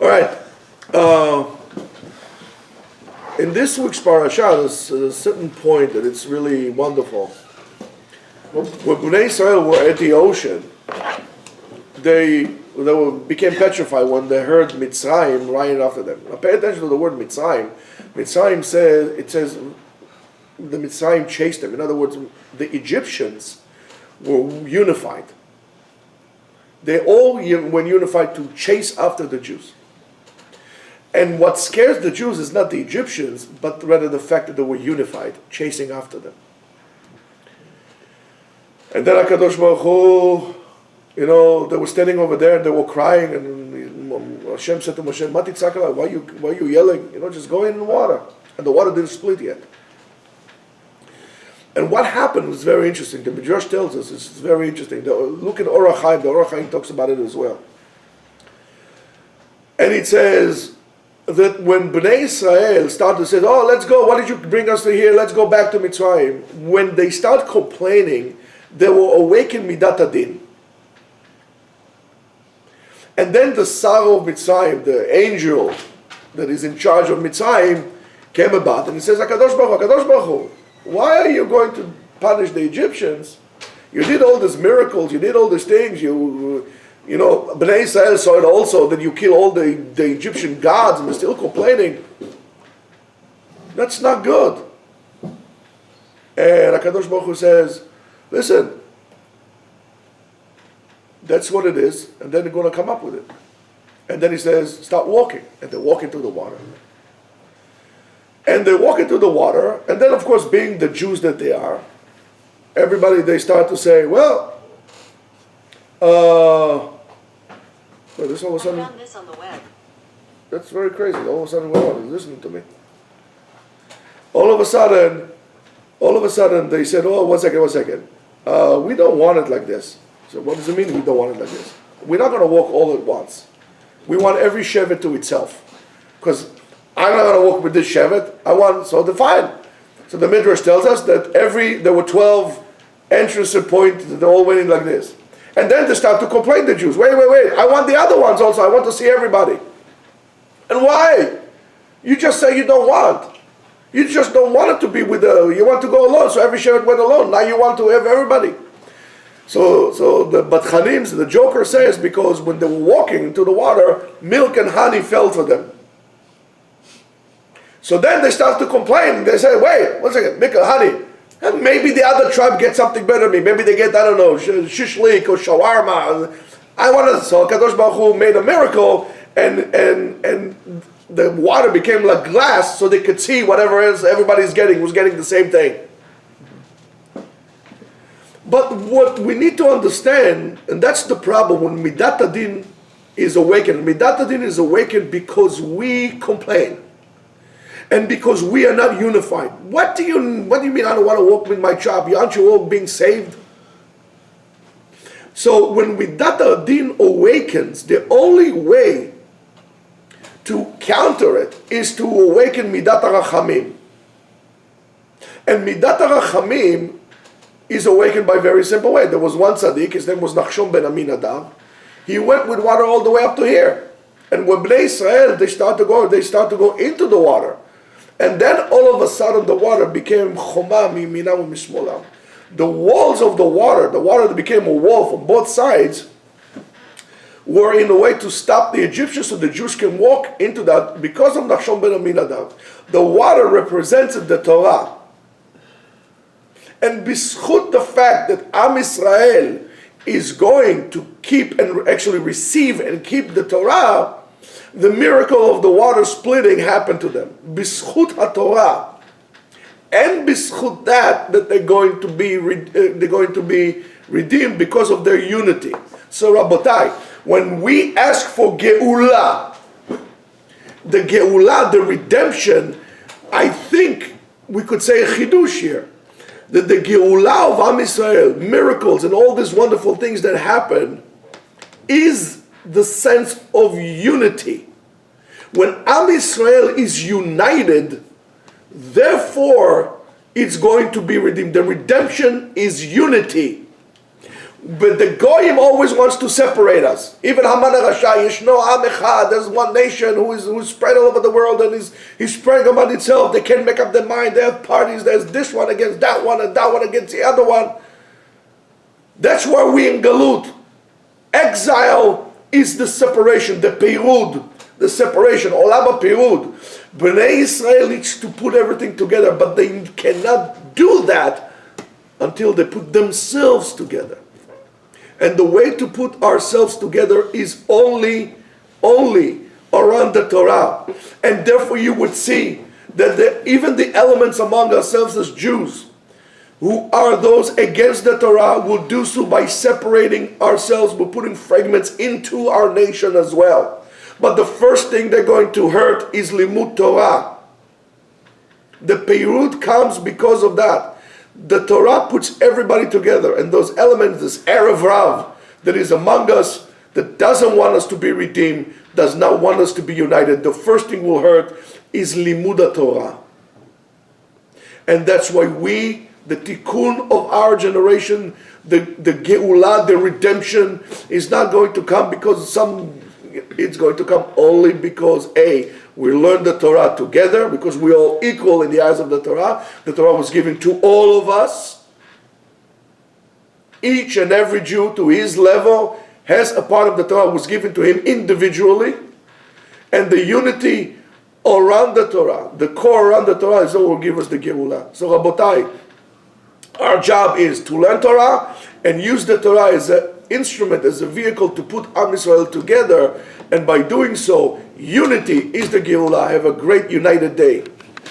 All right. In this week's parasha, there's a certain point that it's really wonderful. When Bnei Israel were at the ocean, they became petrified when they heard Mitzrayim right after them. Now pay attention to the word Mitzrayim. Mitzrayim says the Mitzrayim chased them. In other words, the Egyptians were unified. They all were unified to chase after the Jews. And what scares the Jews is not the Egyptians, but rather the fact that they were unified, chasing after them. And then HaKadosh Baruch Hu, they were standing over there and they were crying, and Hashem said to Moshe, Mati tzakala, why are you yelling? Just go in the water. And the water didn't split yet. And what happened was very interesting. The Midrash tells us it's very interesting. Look at Orach Chaim. The Orach Chaim talks about it as well. And it says that when Bnei Israel started to say, oh, let's go, why did you bring us to here? Let's go back to Mitzrayim. When they start complaining, they were awakened Midat Adin. And then the Sar of Mitzrayim, the angel that is in charge of Mitzrayim, came about and he says, HaKadosh Baruch Hu, why are you going to punish the Egyptians? You did all these miracles, you did all these things, Bnei Israel saw it also, that you kill all the Egyptian gods and they're still complaining. That's not good. And HaKadosh Baruch Hu says, listen, that's what it is, and then they're going to come up with it. And then he says, start walking. And they walk into the water. And they walk into the water, and then of course, being the Jews that they are, they start to say, this all of a sudden, I found this on the web. That's very crazy. All of a sudden, what is listening to me? All of a sudden, they said, oh, one second. We don't want it like this. So what does it mean we don't want it like this? We're not going to walk all at once. We want every shevet to itself. Because I'm not going to walk with this shevet. So fine. So the Midrash tells us that there were 12 entrance points that they all went in like this. And then they start to complain, the Jews. Wait. I want the other ones also. I want to see everybody. And why? You just say you don't want. You just don't want it to be you want to go alone. So every shevet went alone. Now you want to have everybody. So the Batchanims, the Joker says, because when they were walking into the water, milk and honey fell for them. So then they start to complain. They say, wait, 1 second, milk and honey. And maybe the other tribe gets something better than me. Maybe they get, I don't know, shishlik or shawarma. So Kadosh Baruch Hu made a miracle, and the water became like glass, so they could see whatever else everybody's was getting the same thing. But what we need to understand, and that's the problem when Midat Adin is awakened. Midat Adin is awakened because we complain. And because we are not unified. What do you mean I don't want to walk with my tribe? Aren't you all being saved? So when Midat Adin awakens, the only way to counter it is to awaken Midat HaRachamim. And Midat HaRachamim is awakened by a very simple way. There was one tzaddik, his name was Nachshon ben Aminadav. He went with water all the way up to here. And when Bnei Israel, they start to go into the water. And then all of a sudden the water became choma miminam u'mishmolam. The walls of the water that became a wall from both sides, were in a way to stop the Egyptians so the Jews can walk into that because of Nachshon ben Aminadav. The water represented the Torah. And b'schut the fact that Am Israel is going to keep and actually receive and keep the Torah, the miracle of the water splitting happened to them. B'schut HaTorah. And b'schut that they're going to be redeemed because of their unity. So Rabotai, when we ask for Geula, the redemption, I think we could say a chidush here. That the Geula of Am Yisrael, miracles and all these wonderful things that happen, is the sense of unity. When Am Yisrael is united, therefore it's going to be redeemed. The redemption is unity. But the Goyim always wants to separate us. Even Haman HaRasha, Yeshno Am Echad, there's one nation who's spread all over the world and he's spreading among itself. They can't make up their mind. They have parties. There's this one against that one and that one against the other one. That's why we in Galut. Exile is the separation, the Peirud, the separation, Olam HaPeirud. Bnei Israel needs to put everything together, but they cannot do that until they put themselves together. And the way to put ourselves together is only around the Torah. And therefore you would see that even the elements among ourselves as Jews, who are those against the Torah, will do so by separating ourselves, by putting fragments into our nation as well. But the first thing they're going to hurt is Limud Torah. The Peirut comes because of that. The Torah puts everybody together, and those elements, this Erev Rav that is among us, that doesn't want us to be redeemed, does not want us to be united. The first thing will hurt is Limud Torah. And that's why we, the tikkun of our generation, the Geulah, the redemption, is not going to come because it's going to come only because we learn the Torah together, because we're all equal in the eyes of the Torah. The Torah was given to all of us. Each and every Jew to his level has a part of the Torah was given to him individually. And the unity around the Torah, the core around the Torah, is what will give us the Geulah. So Rabotai, our job is to learn Torah and use the Torah as an instrument, as a vehicle to put Am Yisrael together, and by doing so, unity is the Geulah. Have a great united day.